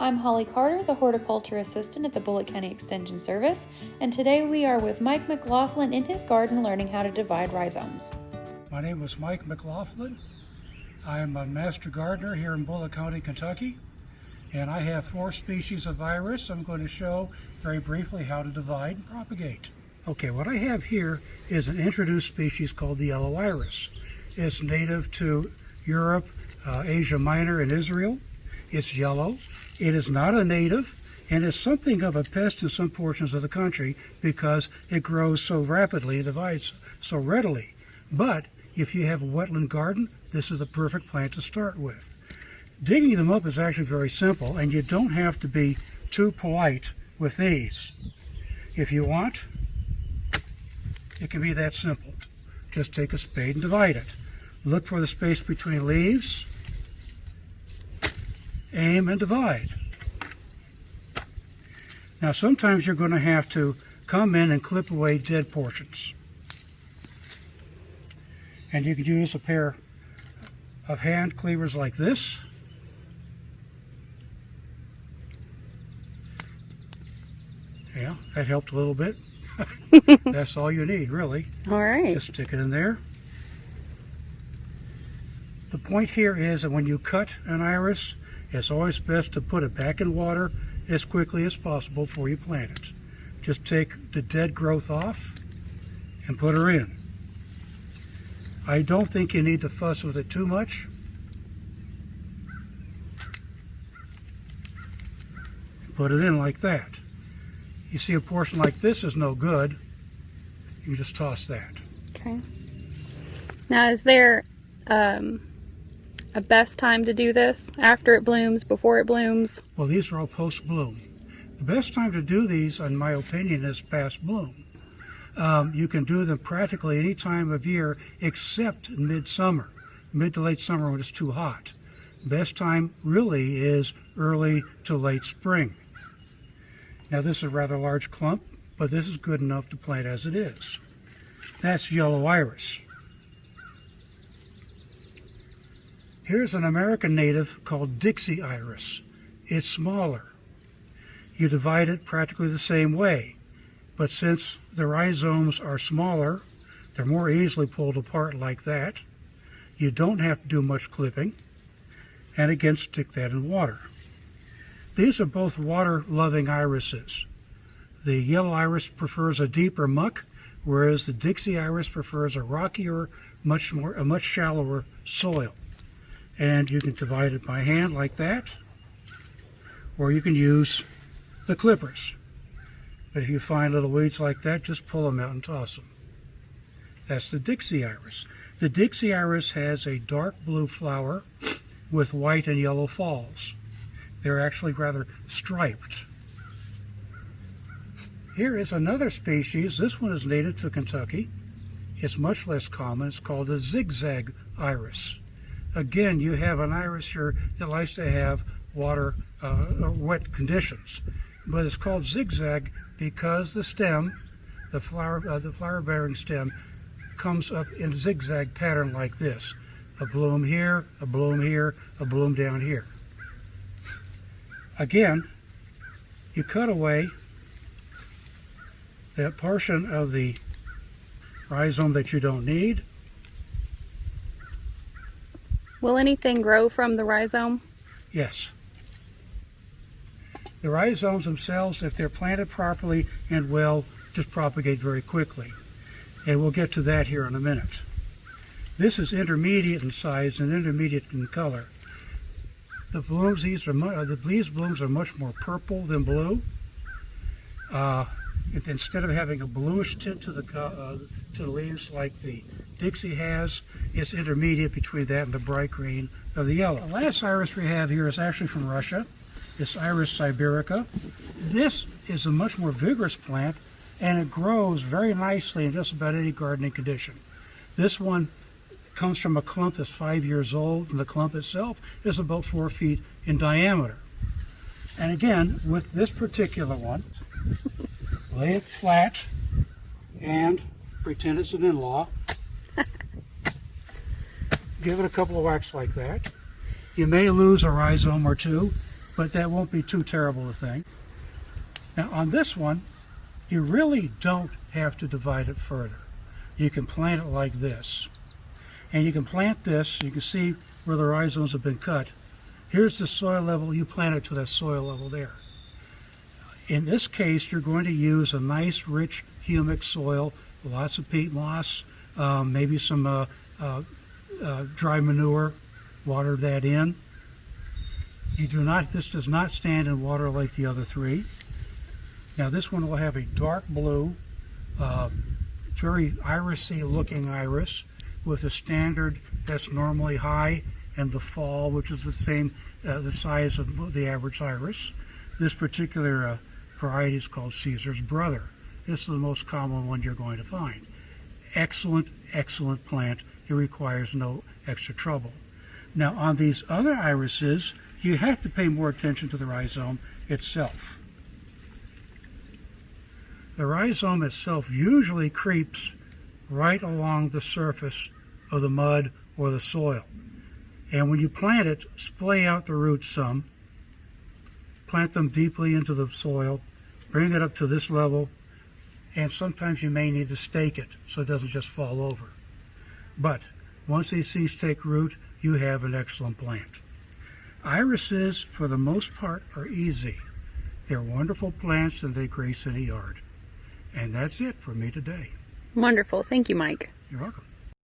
I'm Holly Carter, the Horticulture Assistant at the Bullitt County Extension Service, and today we are with Mike McLaughlin in his garden learning how to divide rhizomes. My name is Mike McLaughlin. I'm a master gardener here in Bullitt County, Kentucky, and I have 4 species of iris. I'm going to show very briefly how to divide and propagate. Okay, what I have here is an introduced species called the yellow iris. It's native to Europe, Asia Minor, and Israel. It's yellow. It is not a native, and is something of a pest in some portions of the country because it grows so rapidly and divides so readily. But if you have a wetland garden, this is the perfect plant to start with. Digging them up is actually very simple, and you don't have to be too polite with these. If you want, it can be that simple. Just take a spade and divide it. Look for the space between leaves, aim and divide. Now sometimes you're going to have to come in and clip away dead portions. And you can use a pair of hand cleavers like this. Yeah, that helped a little bit. That's all you need, really. All right. Just stick it in there. The point here is that when you cut an iris, it's always best to put it back in water as quickly as possible before you plant it. Just take the dead growth off and put her in. I don't think you need to fuss with it too much. Put it in like that. You see a portion like this is no good, you just toss that. Okay. Now is there a best time to do this? After it blooms, before it blooms? Well, these are all post-bloom. The best time to do these, in my opinion, is past bloom. You can do them practically any time of year except in midsummer, mid to late summer when it's too hot. Best time really is early to late spring. Now this is a rather large clump, but this is good enough to plant as it is. That's yellow iris. Here's an American native called Dixie iris. It's smaller. You divide it practically the same way, but since the rhizomes are smaller, they're more easily pulled apart like that. You don't have to do much clipping, and again stick that in water. These are both water-loving irises. The yellow iris prefers a deeper muck, whereas the Dixie iris prefers a rockier, much shallower soil. And you can divide it by hand like that, or you can use the clippers. But if you find little weeds like that, just pull them out and toss them. That's the Dixie iris. The Dixie iris has a dark blue flower with white and yellow falls. They're actually rather striped. Here is another species. This one is native to Kentucky. It's much less common. It's called the zigzag iris. Again, you have an iris here that likes to have water or wet conditions. But it's called zigzag because the stem, the flower-bearing stem, comes up in a zigzag pattern like this. A bloom here, a bloom here, a bloom down here. Again, you cut away that portion of the rhizome that you don't need. Will anything grow from the rhizome? Yes. The rhizomes themselves, if they're planted properly and well, just propagate very quickly. And we'll get to that here in a minute. This is intermediate in size and intermediate in color. The blooms, these blooms are much more purple than blue. Instead of having a bluish tint to the leaves like the Dixie has, it's intermediate between that and the bright green of the yellow. The last iris we have here is actually from Russia. It's Iris siberica. This is a much more vigorous plant, and it grows very nicely in just about any gardening condition. This one comes from a clump that's 5 years old, and the clump itself is about 4 feet in diameter. And again, with this particular one, lay it flat and pretend it's an in-law. Give it a couple of whacks like that. You may lose a rhizome or two, but that won't be too terrible a thing. Now on this one, you really don't have to divide it further. You can plant it like this. And you can plant this, you can see where the rhizomes have been cut. Here's the soil level, you plant it to that soil level there. In this case, you're going to use a nice, rich, humic soil, lots of peat moss, maybe some dry manure, water that in. This does not stand in water like the other three. Now this one will have a dark blue, very irisy looking iris with a standard that's normally high in the fall, which is the same, the size of the average iris. This particular variety is called Caesar's Brother. This is the most common one you're going to find. Excellent, excellent plant. It requires no extra trouble. Now on these other irises, you have to pay more attention to the rhizome itself. The rhizome itself usually creeps right along the surface of the mud or the soil. And when you plant it, splay out the roots some, plant them deeply into the soil, bring it up to this level, and sometimes you may need to stake it so it doesn't just fall over. But once these seeds take root, you have an excellent plant. Irises, for the most part, are easy. They're wonderful plants and they grace any yard. And that's it for me today. Wonderful. Thank you, Mike. You're welcome.